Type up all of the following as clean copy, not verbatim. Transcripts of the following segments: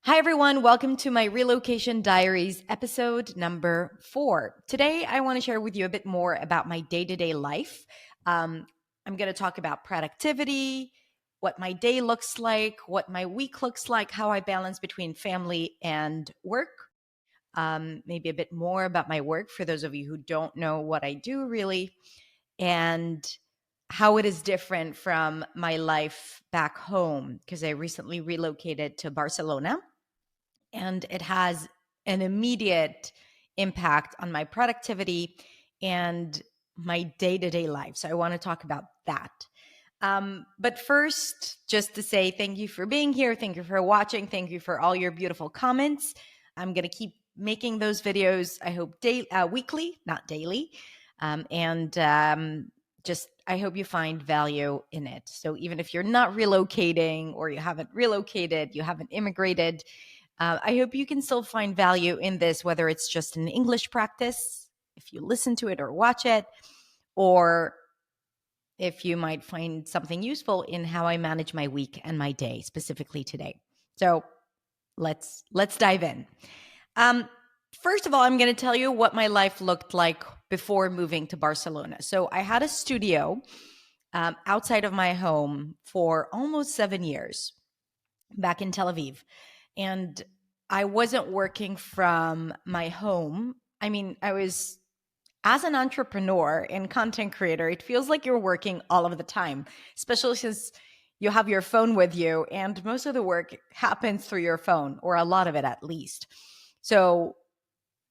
Hi, everyone. Welcome to my Relocation Diaries episode number 4. Today, I want to share with you a bit more about my day to day life. I'm going to talk about productivity, what my day looks like, what my week looks like, how I balance between family and work. Maybe a bit more about my work for those of you who don't know what I do really, and how it is different from my life back home because I recently relocated to Barcelona and it has an immediate impact on my productivity and my day-to-day life. So I want to talk about that. But first, just to say thank you for being here. Thank you for watching. Thank you for all your beautiful comments. I'm going to keep making those videos, I hope, weekly, not daily. Just I hope you find value in it. So even if you're not relocating or you haven't relocated, you haven't immigrated, I hope you can still find value in this, whether it's just an English practice, if you listen to it or watch it, or if you might find something useful in how I manage my week and my day, specifically today. So let's dive in. First of all, I'm going to tell you what my life looked like before moving to Barcelona. So I had a studio outside of my home for almost 7 years back in Tel Aviv. And I wasn't working from my home. I mean, as an entrepreneur and content creator, it feels like you're working all of the time, especially since you have your phone with you and most of the work happens through your phone, or a lot of it at least. So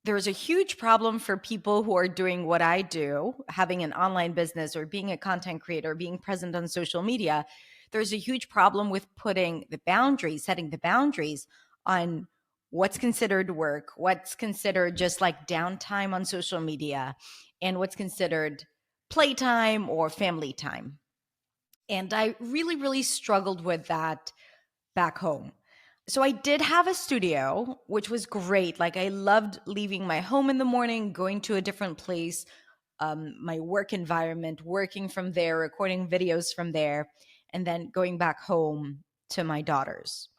there's a huge problem for people who are doing what I do, having an online business or being a content creator, being present on social media. There's a huge problem with setting the boundaries on what's considered work, what's considered just like downtime on social media, and what's considered playtime or family time. And I really, really struggled with that back home. So I did have a studio, which was great. Like I loved leaving my home in the morning, going to a different place, my work environment, working from there, recording videos from there, and then going back home to my daughters.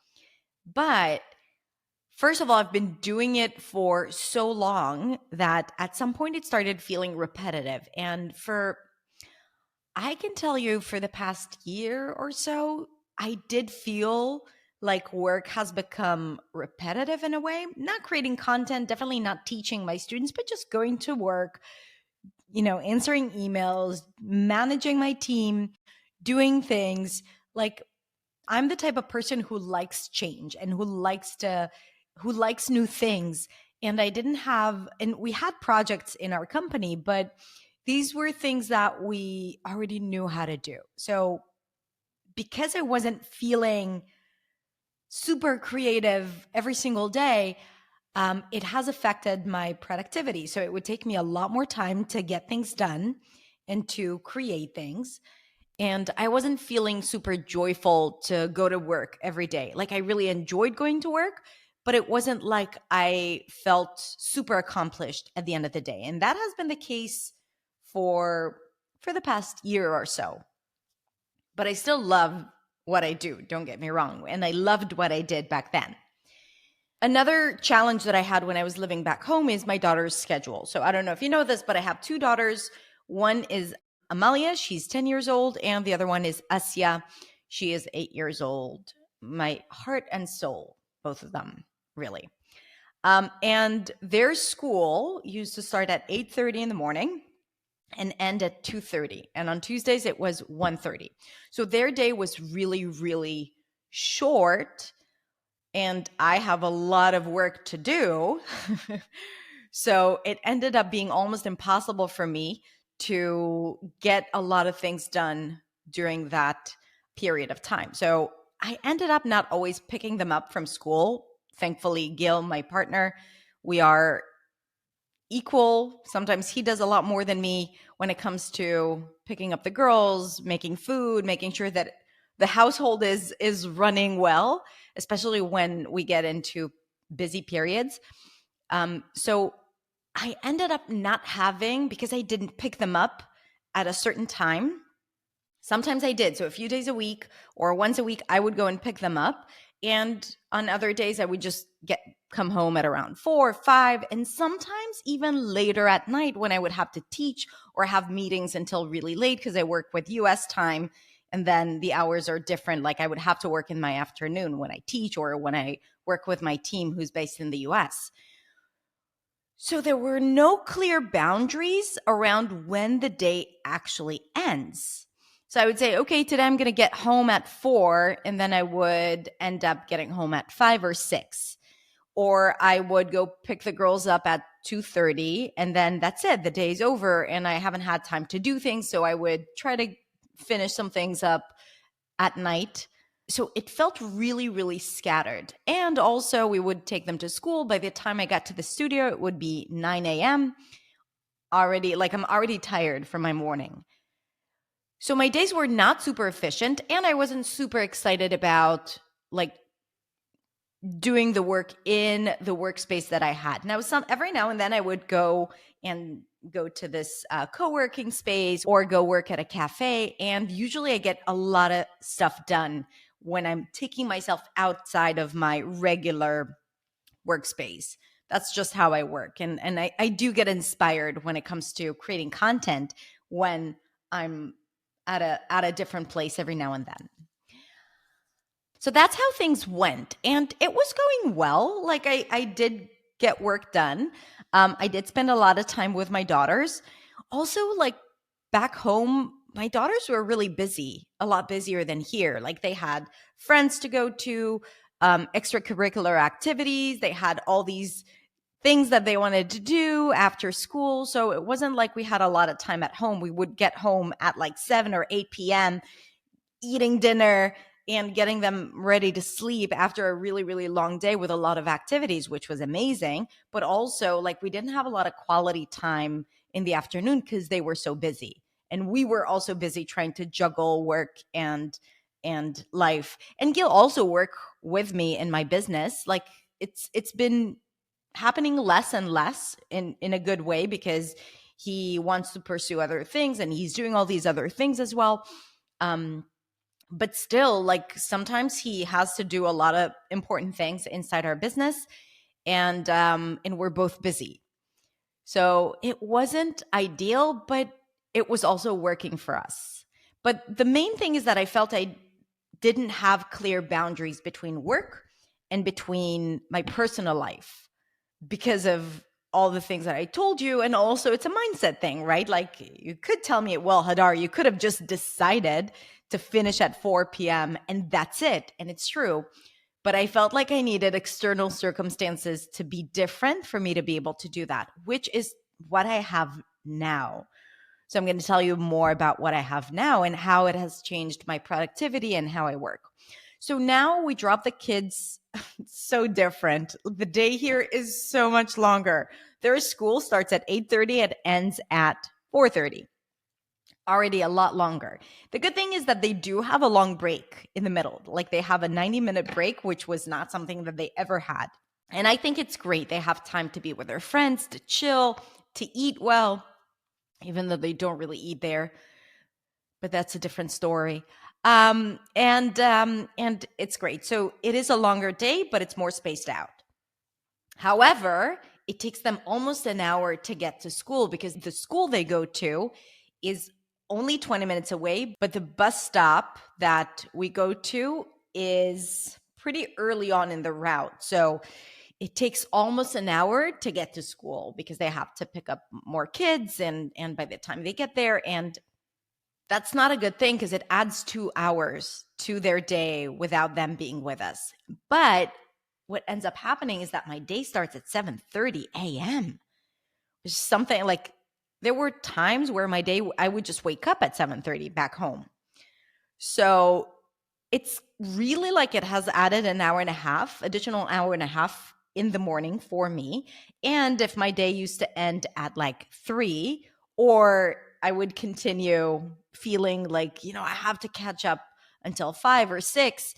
But first of all, I've been doing it for so long that at some point it started feeling repetitive. I can tell you for the past year or so, I did feel like work has become repetitive in a way, not creating content, definitely not teaching my students, but just going to work, answering emails, managing my team, doing things. Like I'm the type of person who likes change and who likes new things. And we had projects in our company, but these were things that we already knew how to do. So because I wasn't feeling super creative every single day, it has affected my productivity. So it would take me a lot more time to get things done and to create things. And I wasn't feeling super joyful to go to work every day. Like I really enjoyed going to work, but it wasn't like I felt super accomplished at the end of the day. And that has been the case for the past year or so. But I still love what I do, don't get me wrong. And I loved what I did back then. Another challenge that I had when I was living back home is my daughter's schedule. So I don't know if you know this, but I have 2 daughters. One is Amalia, she's 10 years old, and the other one is Asya. She is 8 years old. My heart and soul, both of them, really. And their school used to start at 8:30 in the morning and end at 2:30. And on Tuesdays, it was 1:30. So their day was really, really short. And I have a lot of work to do. So it ended up being almost impossible for me to get a lot of things done during that period of time. So I ended up not always picking them up from school. Thankfully, Gil, my partner, we are equal. Sometimes he does a lot more than me when it comes to picking up the girls, making food, making sure that the household is running well, especially when we get into busy periods. So I ended up not having, because I didn't pick them up at a certain time. Sometimes I did. So a few days a week or once a week, I would go and pick them up. And on other days, I would just come home at around 4, 5, and sometimes even later at night when I would have to teach or have meetings until really late because I work with US time. And then the hours are different. Like I would have to work in my afternoon when I teach or when I work with my team who's based in the US. So there were no clear boundaries around when the day actually ends. So I would say, okay, today I'm going to get home at 4, and then I would end up getting home at 5 or 6. Or I would go pick the girls up at 2:30, and then that's it. The day's over, and I haven't had time to do things. So I would try to finish some things up at night. So it felt really, really scattered. And also, we would take them to school. By the time I got to the studio, it would be 9 a.m. Already, like I'm already tired from my morning. So my days were not super efficient, and I wasn't super excited about like doing the work in the workspace that I had. Now, every now and then I would go to this co-working space or go work at a cafe. And usually I get a lot of stuff done when I'm taking myself outside of my regular workspace. That's just how I work. And I do get inspired when it comes to creating content when I'm at a different place every now and then. So that's how things went. And it was going well. Like I did get work done. I did spend a lot of time with my daughters. Also, like back home, my daughters were really busy, a lot busier than here. Like they had friends to go to, extracurricular activities. They had all these things that they wanted to do after school. So it wasn't like we had a lot of time at home. We would get home at like 7 or 8 p.m., eating dinner and getting them ready to sleep after a really, really long day with a lot of activities, which was amazing. But also, like, we didn't have a lot of quality time in the afternoon because they were so busy. And we were also busy trying to juggle work and life. And Gil also worked with me in my business. Like it's been happening less and less in a good way because he wants to pursue other things and he's doing all these other things as well. But still, like sometimes he has to do a lot of important things inside our business, and we're both busy. So it wasn't ideal, but it was also working for us. But the main thing is that I felt I didn't have clear boundaries between work and between my personal life because of all the things that I told you. And also it's a mindset thing, right? Like you could tell me, well, Hadar, you could have just decided to finish at 4 p.m. and that's it. And it's true. But I felt like I needed external circumstances to be different for me to be able to do that, which is what I have now. So I'm going to tell you more about what I have now and how it has changed my productivity and how I work. So now we drop the kids. So different. The day here is so much longer. Their school starts at 8:30 and ends at 4:30. Already a lot longer. The good thing is that they do have a long break in the middle. Like they have a 90-minute break, which was not something that they ever had. And I think it's great. They have time to be with their friends, to chill, to eat well, even though they don't really eat there. But that's a different story. And it's great. So it is a longer day, but it's more spaced out. However, it takes them almost an hour to get to school because the school they go to is only 20 minutes away, but the bus stop that we go to is pretty early on in the route. So it takes almost an hour to get to school because they have to pick up more kids and by the time they get there, and that's not a good thing because it adds 2 hours to their day without them being with us. But what ends up happening is that my day starts at 7:30 a.m. Which is something like there were times where my day, I would just wake up at 7:30 back home. So it's really like it has added an hour and a half, additional hour and a half in the morning for me. And if my day used to end at like 3, or I would continue feeling like, I have to catch up until 5 or 6.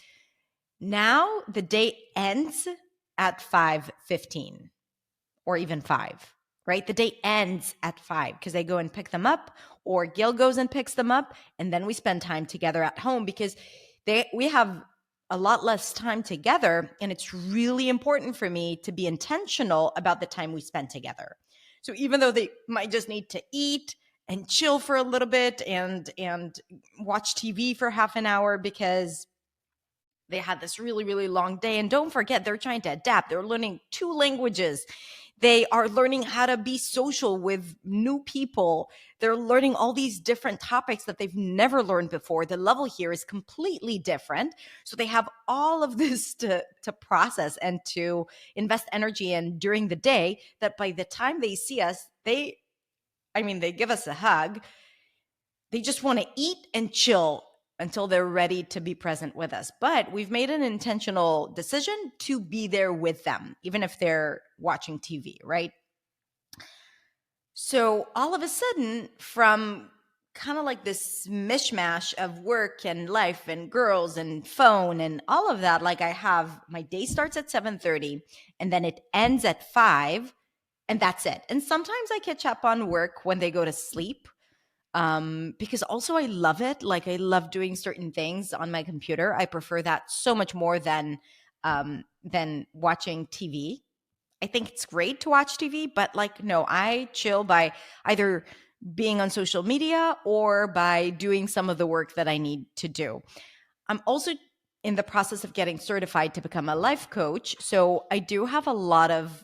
Now the day ends at 5:15 or even 5, right? The day ends at 5 because I go and pick them up, or Gil goes and picks them up, and then we spend time together at home because we have a lot less time together. And it's really important for me to be intentional about the time we spend together. So even though they might just need to eat and chill for a little bit and watch TV for half an hour because they had this really, really long day. And don't forget, they're trying to adapt. They're learning 2 languages. They are learning how to be social with new people. They're learning all these different topics that they've never learned before. The level here is completely different. So they have all of this to process and to invest energy in during the day, that by the time they see us, they give us a hug. They just want to eat and chill until they're ready to be present with us. But we've made an intentional decision to be there with them, even if they're watching TV, right? So all of a sudden, from kind of like this mishmash of work and life and girls and phone and all of that, like I have my day starts at 7:30 and then it ends at 5, and that's it. And sometimes I catch up on work when they go to sleep, because also I love it. Like I love doing certain things on my computer. I prefer that so much more than watching TV. I think it's great to watch TV, but like no, I chill by either being on social media or by doing some of the work that I need to do. I'm also in the process of getting certified to become a life coach. So I do have a lot of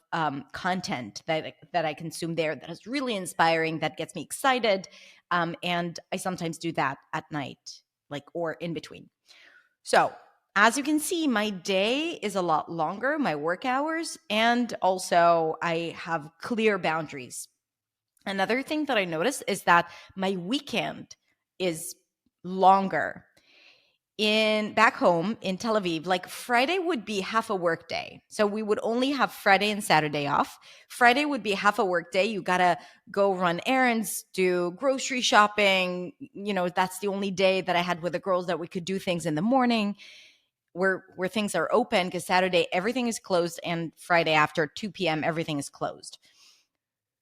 content that I consume there that is really inspiring, that gets me excited. And I sometimes do that at night, like, or in between. So as you can see, my day is a lot longer, my work hours, and also I have clear boundaries. Another thing that I noticed is that my weekend is longer. In back home in Tel Aviv, like Friday would be half a work day. So we would only have Friday and Saturday off. Friday would be half a work day. You got to go run errands, do grocery shopping. That's the only day that I had with the girls that we could do things in the morning where things are open, because Saturday everything is closed and Friday after 2 p.m. everything is closed.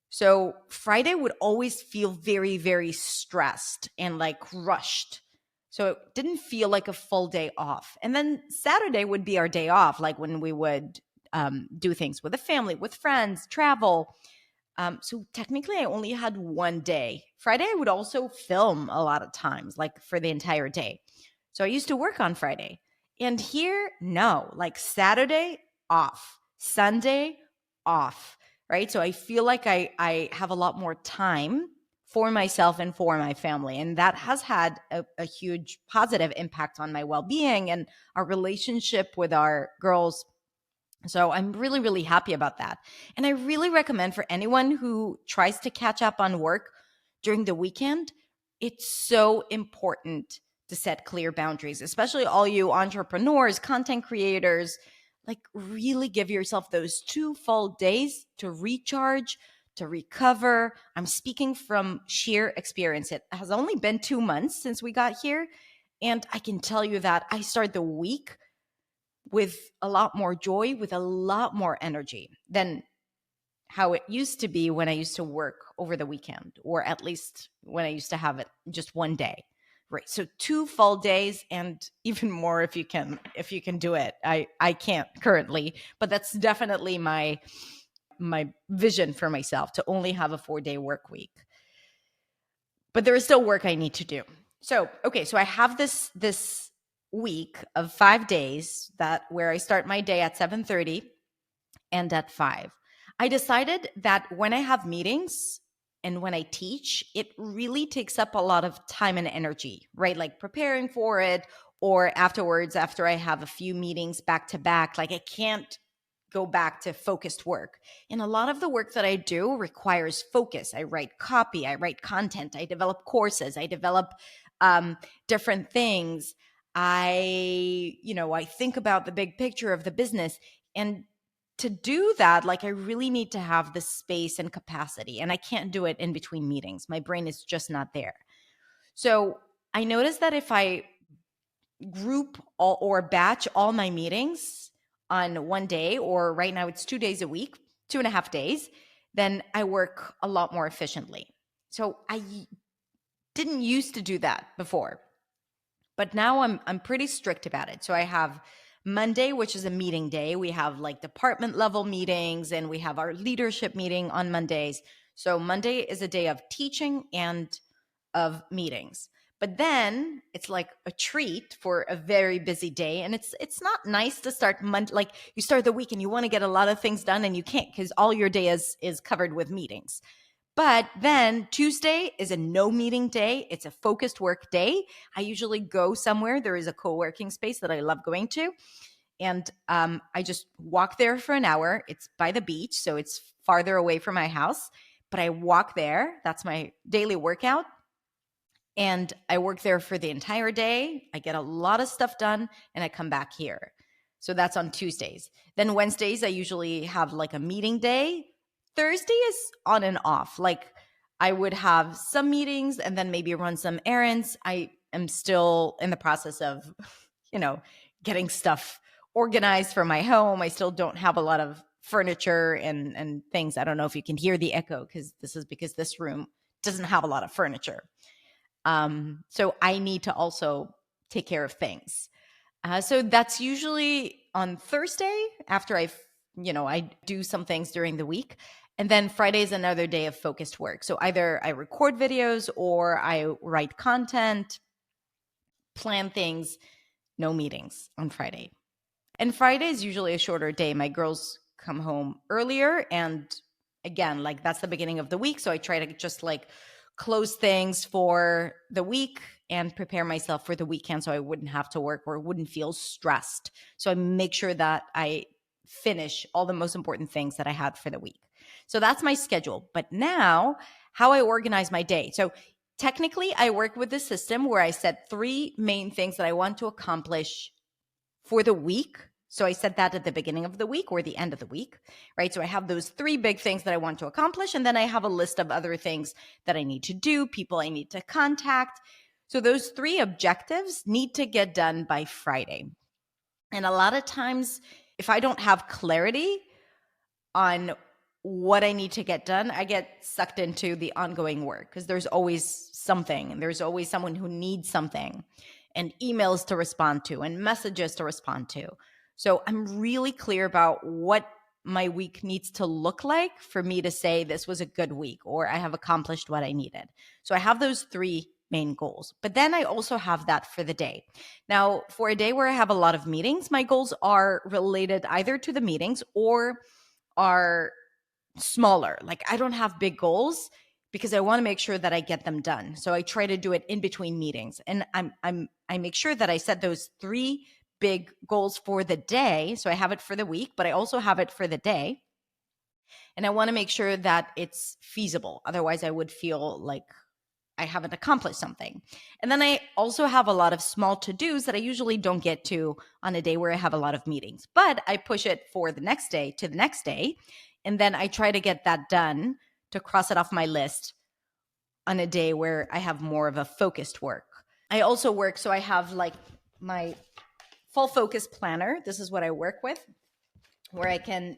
So Friday would always feel very, very stressed and like rushed. So it didn't feel like a full day off. And then Saturday would be our day off, like when we would do things with the family, with friends, travel. So technically, I only had one day. Friday, I would also film a lot of times, like for the entire day. So I used to work on Friday. And here, no, like Saturday, off. Sunday, off, right? So I feel like I have a lot more time for myself and for my family. And that has had a huge positive impact on my well-being and our relationship with our girls. So I'm really, really happy about that. And I really recommend for anyone who tries to catch up on work during the weekend, it's so important to set clear boundaries, especially all you entrepreneurs, content creators. Like, really give yourself those 2 full days to recharge, to recover. I'm speaking from sheer experience. It has only been 2 months since we got here. And I can tell you that I start the week with a lot more joy, with a lot more energy than how it used to be when I used to work over the weekend, or at least when I used to have it just one day. Right. So 2 full days, and even more if you can do it. I can't currently, but that's definitely my vision for myself, to only have a 4-day work week. But there is still work I need to do. So, okay, so I have this week of 5 days where I start my day at 7:30 and at 5. I decided that when I have meetings and when I teach, it really takes up a lot of time and energy, right? Like preparing for it, or afterwards, after I have a few meetings back to back, like I can't go back to focused work. And a lot of the work that I do requires focus. I write copy, I write content, I develop courses, I develop different things. I think about the big picture of the business. And to do that, like, I really need to have the space and capacity, and I can't do it in between meetings. My brain is just not there. So I noticed that if I group or batch all my meetings on one day, or right now it's 2 days a week, 2.5 days, then I work a lot more efficiently. So I didn't used to do that before. But now I'm pretty strict about it. So I have Monday, which is a meeting day. We have like department level meetings and we have our leadership meeting on Mondays. So Monday is a day of teaching and of meetings. But then it's like a treat for a very busy day, and it's not nice to start Monday, like you start the week and you want to get a lot of things done and you can't because all your day is covered with meetings. But then Tuesday is a no meeting day. It's a focused work day. I usually go somewhere. There is a co-working space that I love going to. And I just walk there for an hour. It's by the beach, so it's farther away from my house. But I walk there. That's my daily workout. And I work there for the entire day. I get a lot of stuff done and I come back here. So that's on Tuesdays. Then Wednesdays, I usually have like a meeting day. Thursday is on and off. Like I would have some meetings and then maybe run some errands. I am still in the process of, getting stuff organized for my home. I still don't have a lot of furniture and things. I don't know if you can hear the echo because this room doesn't have a lot of furniture. So I need to also take care of things. So that's usually on Thursday after I do some things during the week. And then Friday is another day of focused work. So either I record videos or I write content, plan things, no meetings on Friday. And Friday is usually a shorter day. My girls come home earlier. And again, like that's the beginning of the week. So I try to just like close things for the week and prepare myself for the weekend so I wouldn't have to work or wouldn't feel stressed. So I make sure that I finish all the most important things that I had for the week. So that's my schedule. But now, how I organize my day. So technically, I work with the system where I set 3 main things that I want to accomplish for the week. So I set that at the beginning of the week or the end of the week, right? So I have those 3 big things that I want to accomplish. And then I have a list of other things that I need to do, people I need to contact. So those 3 objectives need to get done by Friday. And a lot of times, if I don't have clarity on what I need to get done, I get sucked into the ongoing work because there's always something and there's always someone who needs something and emails to respond to and messages to respond to. So I'm really clear about what my week needs to look like for me to say this was a good week or I have accomplished what I needed. So I have those 3 main goals. But then I also have that for the day. Now, for a day where I have a lot of meetings, my goals are related either to the meetings or are smaller. Like I don't have big goals because I want to make sure that I get them done. So I try to do it in between meetings. And I make sure that I set those 3 big goals for the day. So I have it for the week, but I also have it for the day. And I want to make sure that it's feasible. Otherwise, I would feel like I haven't accomplished something. And then I also have a lot of small to-dos that I usually don't get to on a day where I have a lot of meetings. But I push it for the next day to the next day. And then I try to get that done to cross it off my list on a day where I have more of a focused work. I also work, so I have like my full focus planner. This is what I work with, where I can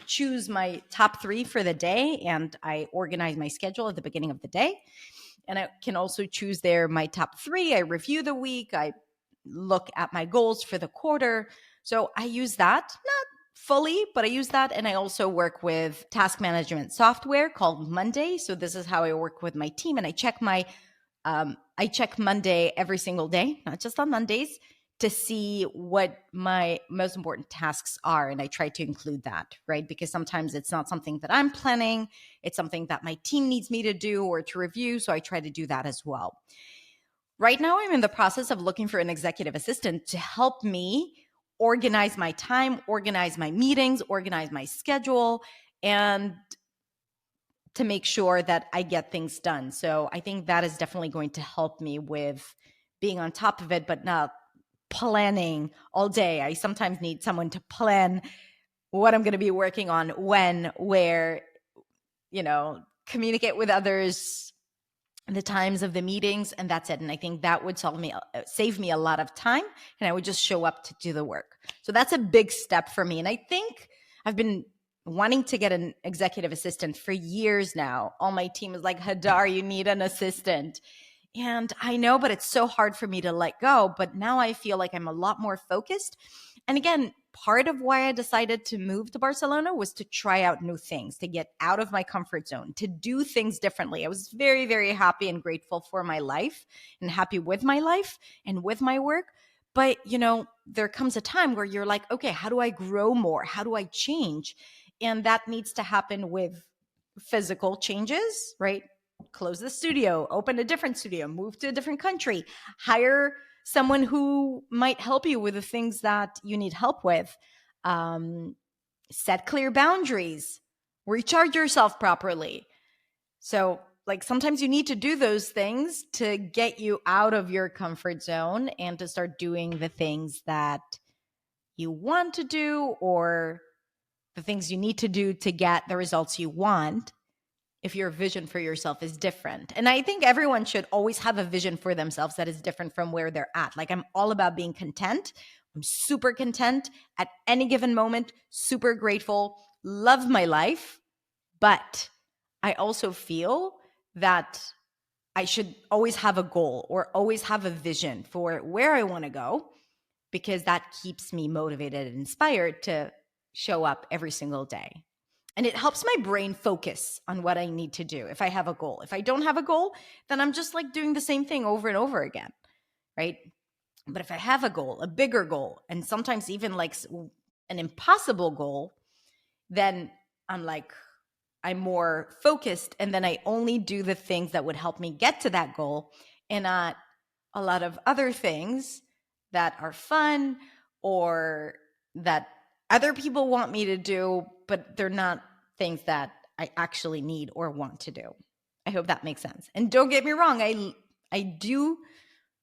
choose my top 3 for the day, and I organize my schedule at the beginning of the day. And I can also choose there my top 3. I review the week. I look at my goals for the quarter. So I use that, not fully, but I use that. And I also work with task management software called Monday. So this is how I work with my team. And I check Monday every single day, not just on Mondays, to see what my most important tasks are. And I try to include that, right? Because sometimes it's not something that I'm planning. It's something that my team needs me to do or to review. So I try to do that as well. Right now, I'm in the process of looking for an executive assistant to help me organize my time, organize my meetings, organize my schedule, and to make sure that I get things done. So I think that is definitely going to help me with being on top of it, but not planning all day. I sometimes need someone to plan what I'm going to be working on, when, where, communicate with others, the times of the meetings, and that's it. And I think that would save me a lot of time, and I would just show up to do the work. So that's a big step for me. And I think I've been wanting to get an executive assistant for years now. All my team is like, Hadar, you need an assistant. And I know, but it's so hard for me to let go. But now I feel like I'm a lot more focused. And again, part of why I decided to move to Barcelona was to try out new things, to get out of my comfort zone, to do things differently. I was very, very happy and grateful for my life and happy with my life and with my work. But, there comes a time where you're like, okay, how do I grow more? How do I change? And that needs to happen with physical changes, right? Close the studio, open a different studio, move to a different country, hire someone who might help you with the things that you need help with, um, set clear boundaries, recharge yourself properly. So, like, sometimes you need to do those things to get you out of your comfort zone and to start doing the things that you want to do, or the things you need to do to get the results you want if your vision for yourself is different. And I think everyone should always have a vision for themselves that is different from where they're at. Like, I'm all about being content. I'm super content at any given moment, super grateful, love my life. But I also feel that I should always have a goal or always have a vision for where I want to go, because that keeps me motivated and inspired to show up every single day. And it helps my brain focus on what I need to do if I have a goal. If I don't have a goal, then I'm just like doing the same thing over and over again, right? But if I have a goal, a bigger goal, and sometimes even like an impossible goal, then I'm more focused, and then I only do the things that would help me get to that goal, and not a lot of other things that are fun or that other people want me to do, but they're not things that I actually need or want to do. I hope that makes sense. And don't get me wrong, I do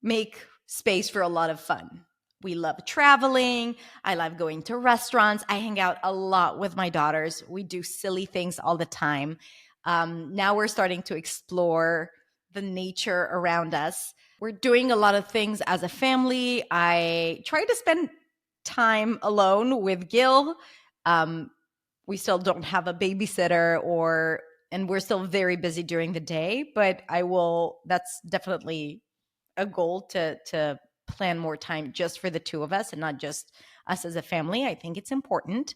make space for a lot of fun. We love traveling. I love going to restaurants. I hang out a lot with my daughters. We do silly things all the time. Now we're starting to explore the nature around us. We're doing a lot of things as a family. I try to spend time alone with Gil. We still don't have a babysitter, and we're still very busy during the day, but that's definitely a goal to plan more time just for the two of us and not just us as a family. I think it's important.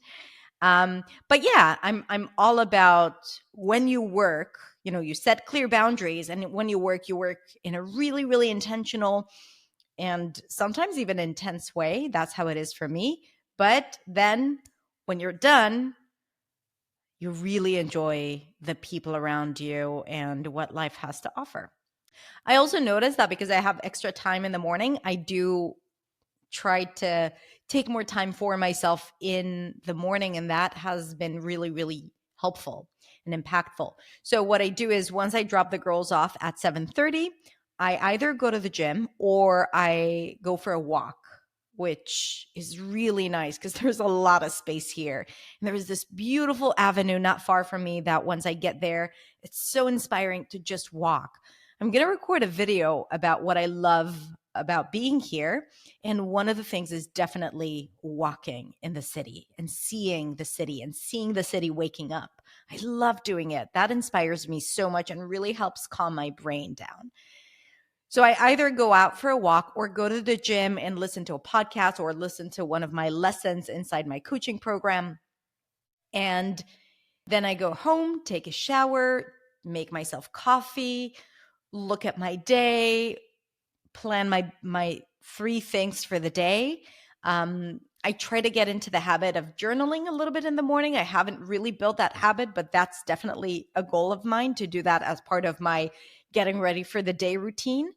But yeah, I'm all about, when you work, you set clear boundaries, and when you work in a really, really intentional and sometimes even intense way. That's how it is for me. But then when you're done, you really enjoy the people around you and what life has to offer. I also noticed that because I have extra time in the morning, I do try to take more time for myself in the morning. And that has been really, really helpful and impactful. So what I do is, once I drop the girls off at 7:30, I either go to the gym or I go for a walk, which is really nice because there's a lot of space here. And there is this beautiful avenue not far from me that once I get there, it's so inspiring to just walk. I'm going to record a video about what I love about being here. And one of the things is definitely walking in the city and seeing the city and seeing the city waking up. I love doing it. That inspires me so much and really helps calm my brain down. So I either go out for a walk or go to the gym and listen to a podcast or listen to one of my lessons inside my coaching program. And then I go home, take a shower, make myself coffee, look at my day, plan my 3 things for the day. I try to get into the habit of journaling a little bit in the morning. I haven't really built that habit, but that's definitely a goal of mine, to do that as part of my getting ready for the day routine.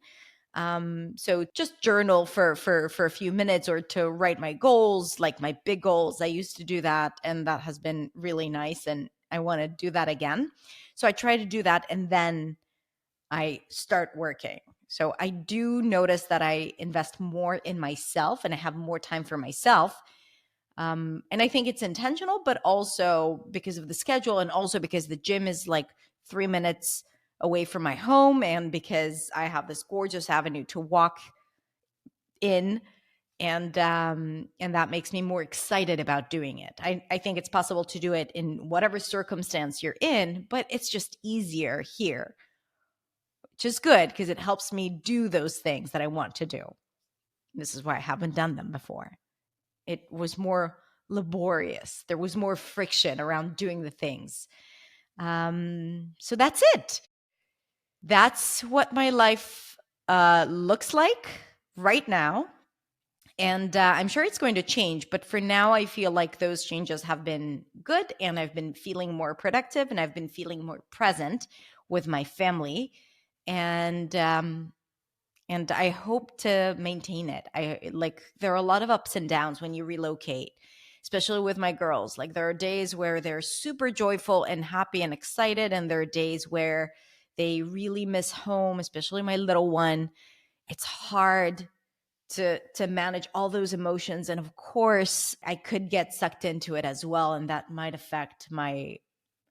So just journal for a few minutes, or to write my goals, like my big goals. I used to do that, and that has been really nice, and I want to do that again. So I try to do that, and then I start working. So I do notice that I invest more in myself and I have more time for myself. And I think it's intentional, but also because of the schedule, and also because the gym is like 3 minutes away from my home, and because I have this gorgeous avenue to walk in. And that makes me more excited about doing it. I think it's possible to do it in whatever circumstance you're in, but it's just easier here which is good because it helps me do those things that I want to do. This is why I haven't done them before. It was more laborious. There was more friction around doing the things. So that's it. That's what my life looks like right now. And I'm sure it's going to change. But for now, I feel like those changes have been good. And I've been feeling more productive and I've been feeling more present with my family. And I hope to maintain it. There are a lot of ups and downs when you relocate, especially with my girls. Like there are days where they're super joyful and happy and excited, and there are days where they really miss home, especially my little one. It's hard to manage all those emotions, and of course, I could get sucked into it as well, and that might affect my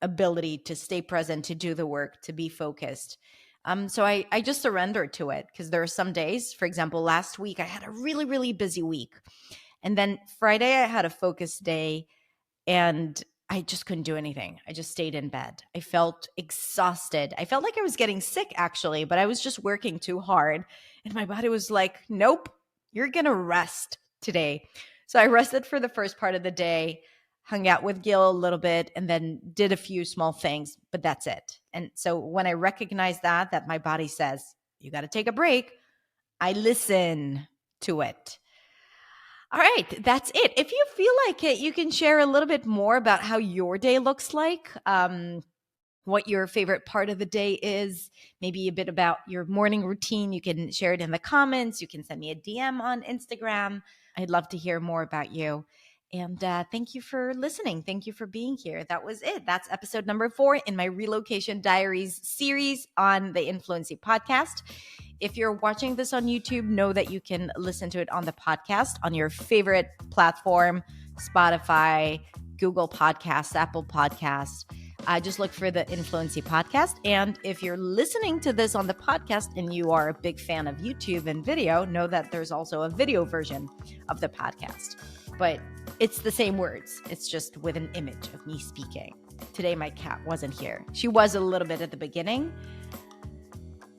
ability to stay present, to do the work, to be focused. So I just surrendered to it because there are some days, for example, last week I had a really, really busy week. And then Friday I had a focus day and I just couldn't do anything. I just stayed in bed. I felt exhausted. I felt like I was getting sick actually, but I was just working too hard. And my body was like, nope, you're going to rest today. So I rested for the first part of the day, hung out with Gil a little bit, and then did a few small things, but that's it. And so when I recognize that my body says, you got to take a break, I listen to it. All right, that's it. If you feel like it, you can share a little bit more about how your day looks like, what your favorite part of the day is, maybe a bit about your morning routine. You can share it in the comments. You can send me a DM on Instagram. I'd love to hear more about you. And thank you for listening. Thank you for being here. That was it. That's episode number 4 in my Relocation Diaries series on the Influency podcast. If you're watching this on YouTube, know that you can listen to it on the podcast on your favorite platform, Spotify, Google Podcasts, Apple Podcasts. Just look for the Influency podcast. And if you're listening to this on the podcast and you are a big fan of YouTube and video, know that there's also a video version of the podcast. But it's the same words. It's just with an image of me speaking. Today, my cat wasn't here. She was a little bit at the beginning,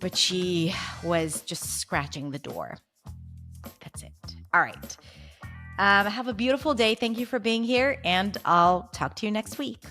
but she was just scratching the door. That's it. All right. Have a beautiful day. Thank you for being here, and I'll talk to you next week.